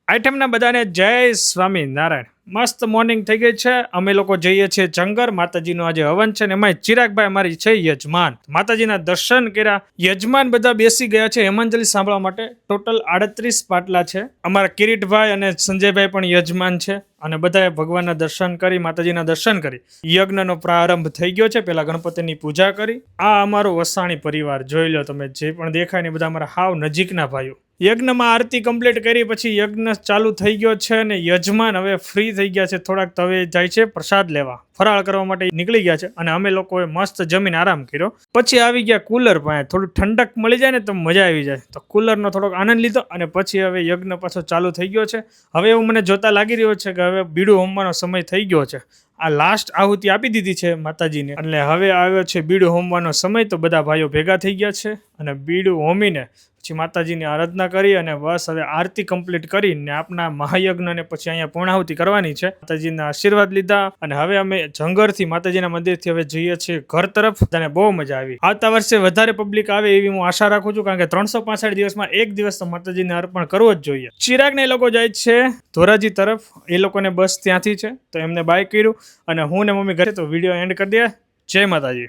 આઈટમના બધાને જય સ્વામિનારાયણ. મસ્ત મોર્નિંગ થઈ ગઈ છે. અમે લોકો જઈએ છીએ જંગર. માતાજીનું આજે હવન છે ને એમાં ચિરાગભાઈ અમારી છે યજમાન. માતાજીના દર્શન કર્યા. યજમાન બધા બેસી ગયા છે હેમાંજલી સાંભળવા માટે. ટોટલ 38 પાટલા છે. અમારા કિરીટભાઈ અને સંજયભાઈ પણ યજમાન છે અને બધાએ ભગવાનના દર્શન કરી, માતાજીના દર્શન કરી. યજ્ઞનો પ્રારંભ થઈ ગયો છે. પહેલા ગણપતિની પૂજા કરી. આ અમારો વસાણી પરિવાર જોઈ લો તમે, જે પણ દેખાય ને બધા અમારા હાવ નજીકના ભાઈઓ. યજ્ઞમાં આરતી કમ્પ્લીટ કરી પછી યજ્ઞ ચાલુ થઈ ગયો છે અને યજમાન હવે ફ્રી થઈ ગયા છે. થોડાક તવે જાય છે પ્રસાદ લેવા, ફરાળ કરવા માટે નીકળી ગયા છે અને અમે લોકોએ મસ્ત જમીન આરામ કર્યો. પછી આવી ગયા કુલર પાસે. થોડું ઠંડક મળી જાય ને તો મજા આવી જાય, તો કુલરનો થોડોક આનંદ લીધો અને પછી હવે યજ્ઞ પાછો ચાલુ થઈ ગયો છે. હવે એવું મને જોતા લાગી રહ્યો છે કે હવે બીડું હોમવાનો સમય થઈ ગયો છે. આ લાસ્ટ આહુતિ આપી દીધી છે માતાજીને, એટલે હવે આવ્યો છે બીડું હોમવાનો સમય. તો બધા ભાઈઓ ભેગા થઈ ગયા છે અને બીડું હોમીને પછી માતાજીની આરાધના કરી અને બસ હવે આરતી કમ્પ્લીટ કરીને આપણા મહાયજ્ઞને પછી અહીંયા પૂર્ણાહુતિ કરવાની છે. માતાજીના આશીર્વાદ લીધા અને હવે અમે જંગરથી માતાજીના મંદિરથી હવે જઈએ છીએ ઘર તરફ. અને બહુ મજા આવી. આવતા વર્ષે વધારે પબ્લિક આવે એવી હું આશા રાખું છું, કારણ કે 365 દિવસમાં એક દિવસ તો માતાજીને અર્પણ કરવો જ જોઈએ. ચિરાગને એ લોકો જાય છે ધોરાજી તરફ. એ લોકોને બસ ત્યાંથી છે તો એમને બાય કર્યું અને હું ને મમ્મી ઘરે. તો વિડીયો એન્ડ કરી દે. જય માતાજી.